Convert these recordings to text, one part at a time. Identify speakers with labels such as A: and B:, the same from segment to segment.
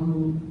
A: Ակումբ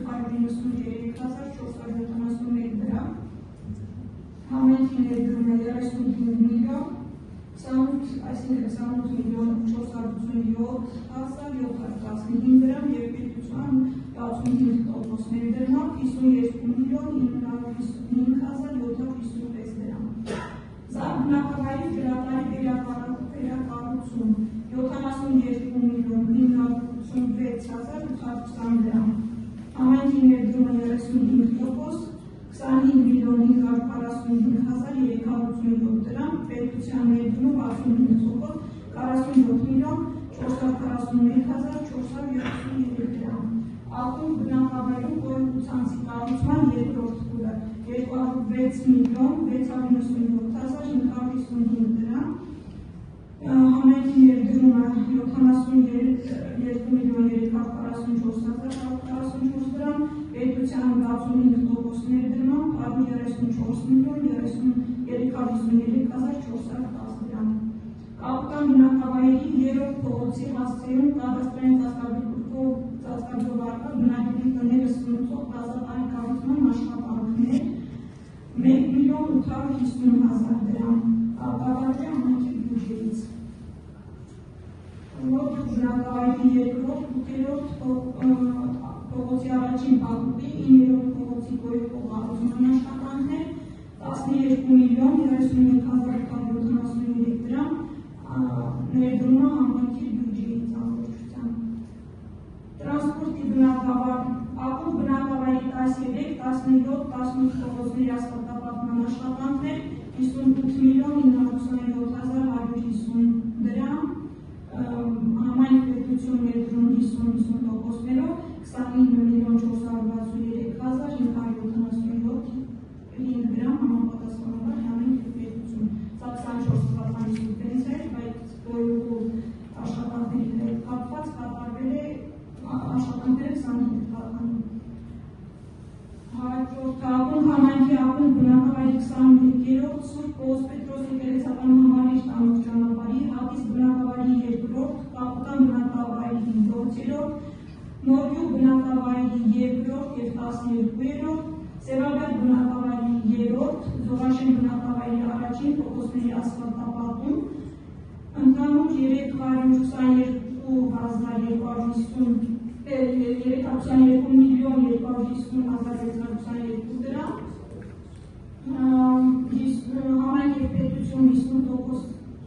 A: 393,471 դրամ, համայնքի ներդրումը 35 միլիոն, 28,487,715 դրամ և պետության 65% ներդրմամբ 52,955,756 դրամ։ Զարդունակավայրի գրատարի վերակառուցում 72,986,820 դրամ, համայնքի ներդրումը 35%, 25,545,387 դրամ, պետության ներդրումը 65%, 47,441,473 դրամ։ Ակումբ բնակավայրում գոյություն կառուցման երկրորդ փուլը 206,697,555 դրամ, համայնքի ներդրումը 72,344,144 դրամ, պետության 65% ներդրմամբ 134,033,410 դրամ։ Կապիտան բնակավայրի երրորդ փողոցի հասցեում կադաստրային ծածկագրով առկա բնակելի տները սնուցող դասական կառուցման աշխատանքներ 1,850,000 դրամ, կատարվել է համայնքի բյուջեից։ Նոր բնակավայրի երկրորդ, 8-րդ փողոցի առաջին փակուղի, 9-րդ փողոցի գոյող կառուցման աշխատանքներ 12,031,873 դրամ, ներդրումը համայնքի բյուջեից ամբողջությամբ։ Տրանսպորտի ակումբ բնակավայրի 13, 17, 18 փողոցների ասֆալտապատման աշխատանքներ 58,927,150 դրամ, համայնք պետություն ներդրում 50%-ներով 29,463,577 դրամ համապատասխանաբար համայնք պետություն։ Սա 24 թվականի սուբվենցիա է, բայց գոյու աշխատանքների հետ կապված կատարվել է աշխատանքները 25 թվականին։ Ակումբ համայնքի ակումբ բնակավայրի 21-րդ Սուրբ Պողոս Պետրոս եկեղեցական համալիր տանող ճանապարհի, Հատիս բնակավայրի 2-րդ, Կապիտան բնակավայրի 5-րդ, Նորյու բնակավայրի 2-րդ և 12-րդ, Սևաբերդ բնակավայրի 3-րդ, Զովաշեն բնակավայրի առաջին փողոցների ասֆալտապատում, ընդհանուր 322,252,622 դրամ, համայնք և պետություն 50%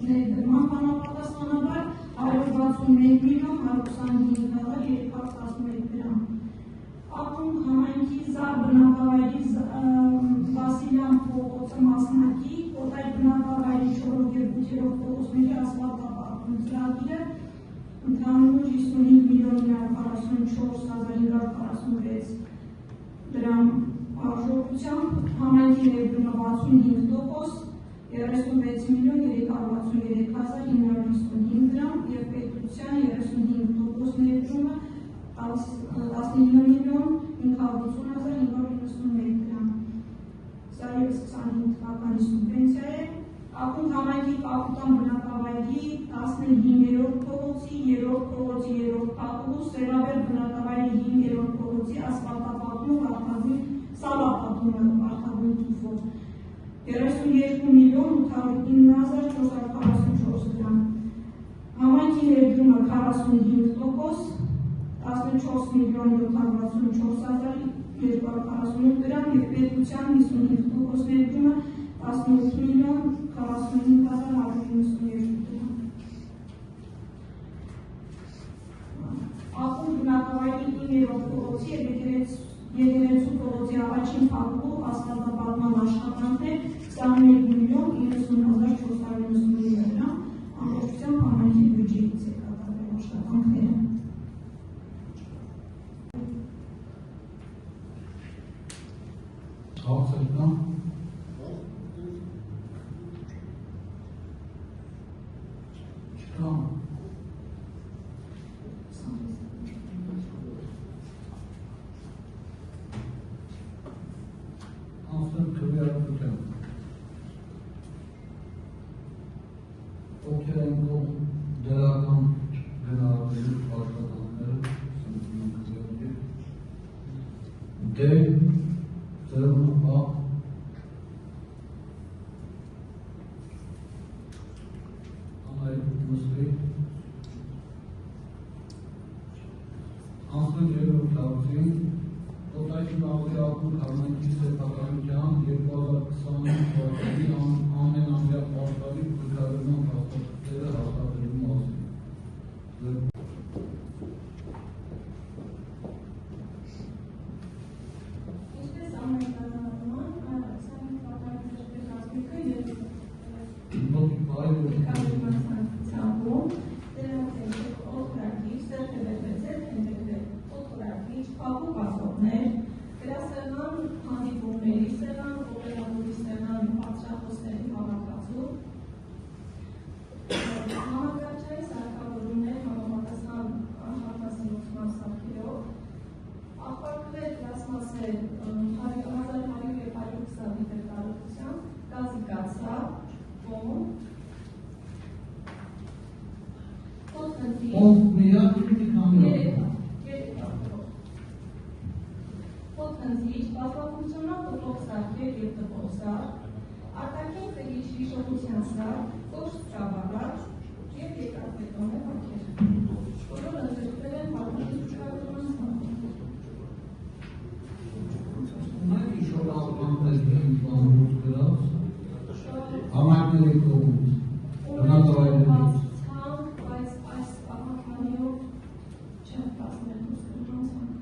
A: ներդրմամբ համապատասխանաբար 161,125,311 դրամ։ Ակումբ համայնքի Զար բնակավայրի Վասիլյան փողոցը մասնակի, Կոտայ բնակավայրի 4-րդ և 8-րդ փողոցների ասֆալտապատում ծրագիրը ընդհանուր 55,944,546 դրամ արժողությամբ, համայնքի ներդրումը 65%, 36,363,955 դրամ և պետության 35% ներդրումը 19,580,591 դրամ։ Սա ևս 25 թվականի սուբվենցիա է։ Ակումբ համայնքի Կապիտան բնակավայրի 15-րդ փողոցի, 3-րդ փողոցի 3-րդ փակուղու, Սևաբերդ բնակավայրի 5-րդ փողոցի ասֆալտապատումը վարդագույն սալապատումը վարդագույն տուֆով 32,809,444 դրամ, համայնքի ներդրումը 45%, 14,764,248 դրամ և պետության 55% ներդրումը 18,045,192 դրամ։ Ակումբ բնակավայրի 9-րդ փողոցի և Եկեղեցու փողոցի առաջին փակուղու ասֆալտապատման աշխատանքներ 21,90,493 դրամ, ամբողջությամբ համայնքի բյուջեից է կատարվել աշխատանքները։
B: D. Ձեռնունք A. Մստի անցնենք երրորդ հարցին Կոտայքի քաղաքի ակումբ համայնքի սեփականության 2025 թվականի ամենամյա պարտադիր քննարկման փաստաթղթերը հաստատելու մասին։
A: Ինչպես ամենականորման, սա պարտադիր կազմիքը եւ գրասեղան հանդիպումների սեղան, օպերատորի սեղան, պատշաճոստերի հավաքածու, համակարգչային սարքավորումներ համապատասխան անհատասնության սարքերով, աղբարկվել պլաստմասե 1100 եւ 120 լիտր տարածությամբ, գազի կաթսա, կոմ, Պոտնձիչ, բազմապունկցիոնալ տվող սարքեր և տվող սարք, արտաքին խրիչ հիշողության սարք, կոշտ ճավառաց և երկաթբետոնե հարկեր։ Բոլորը ընդգրկվել են պատմական ցուցադրման ցանկում։
B: Ունեք ինչ-որ աղբաններ բանուց գրած, համայնքների կողմից, բնակավայրերից։
A: Բայց այս աղբանքանիով չեն կազմել դուսկրման ցանկ։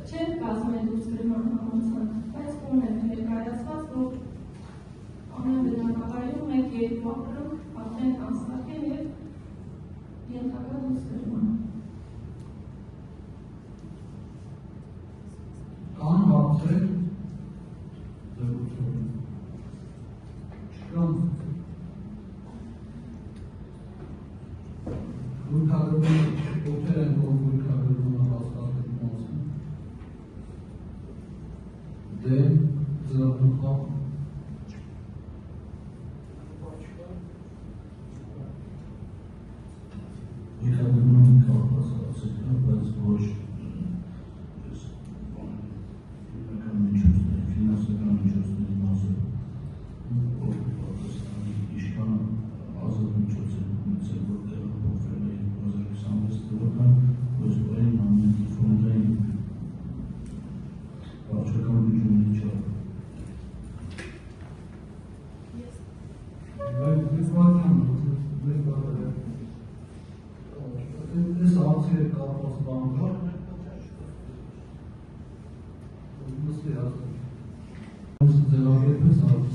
A: Չեն կազմել դուսկրման համացանկ, բայց ունեն ներկայացված, որ ամեն բնակավայրում մեկ-երկու ապրանք պատմեն անսարքեն և ենթակա դուսկրման։
B: Կան հարցեր, ձեռնություն, չկան գույքագրումը, ովքեր են որ գույքագրումը հաստատելու մասին։ D. Ձեռնունք A.
C: Գույքագրումը կապացած է, բայց ոչ ֆինանսական միջոցների մասը, որ Պակիստանի իշխան ազատ միջոց է ունեցել, որ տեղափոխվել է 2026 թվական Ոստորային համայնքի ֆոնդային վարչական բյուջեների չափ։
B: Այս հարցերը կապված բան կա, մստի հասնում։ Ձևակերպես հարց։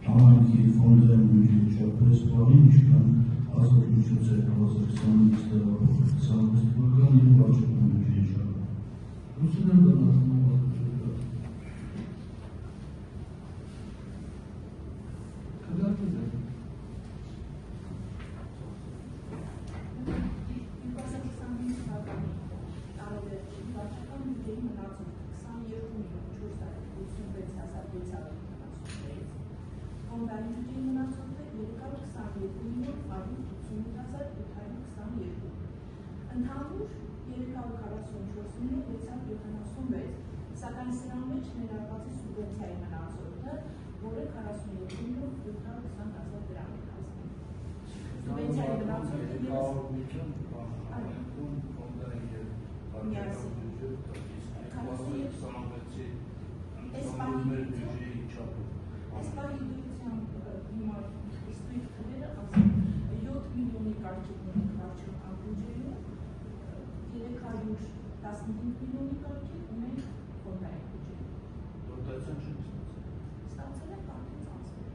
C: Համայնքի ֆոնդային բյուջեի չափը սպանին ինչքան ազատ միջոց է 2025 տեղափոխվել 26 թվական եւ վարչական բյուջեի չափը։
B: Ուսումն եմ դառնում
D: Ընդհանուր 344 միլիոն 676, սակայն սրա մեջ ներառված է սուբվենցիայի մնացորդը, որը 42 միլիոն 720,000 դրամ է կազմում։ Սուբվենցիայի մնացորդը միլիոնի կարգի ունենք ֆոնդային բյուջե։
C: Դոտացիան չի
D: ստացել է կարգին ծախսեր։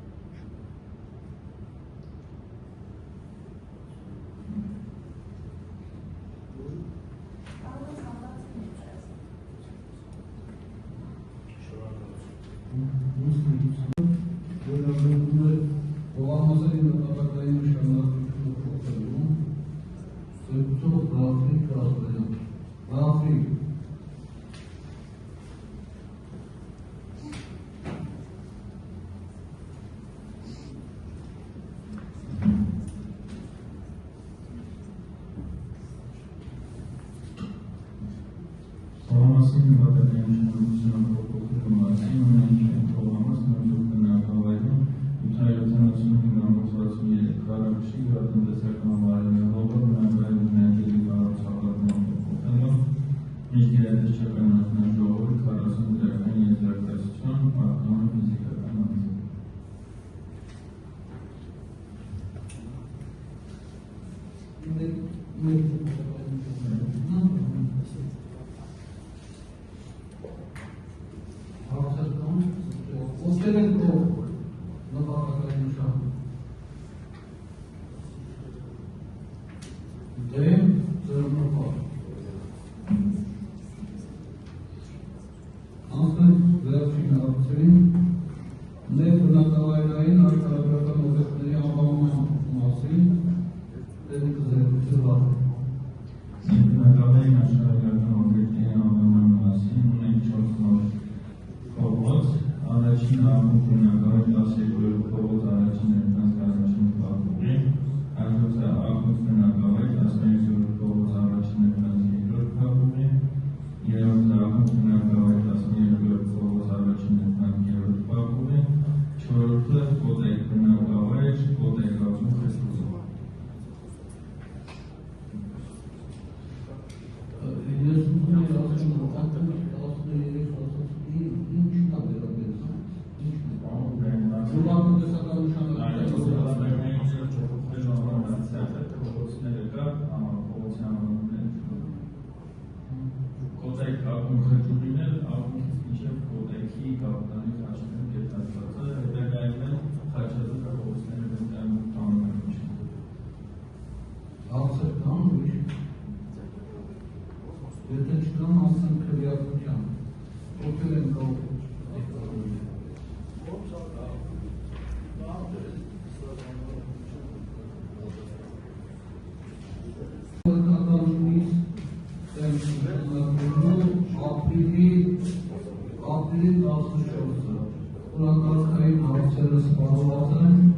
D: Կարող է ստացել ներկայացնել։
B: Վերաբերվում է Հողամասերի նպատակային նշանակությունը փոխելու ծրագրով Ռաֆիկ Կասպարյան։ Ռաֆիկ
C: Սաղ մասին նվաճային շինարարության մասին ունեն πρόγραμμα նոր բնակավայրում 875 ամբողջացումների քառակուսի գյուղատնտեսական վայրի հողը բնակավայրի բնակելի կառուցապատման փոփոխելով միջգերադասչական հանձնաժողովի 40 դրական եզրակացություն արտոնը ֆիզիկական անձ։
B: Ապրիլի 14-ը, օրակարգային հարցերը սպառված են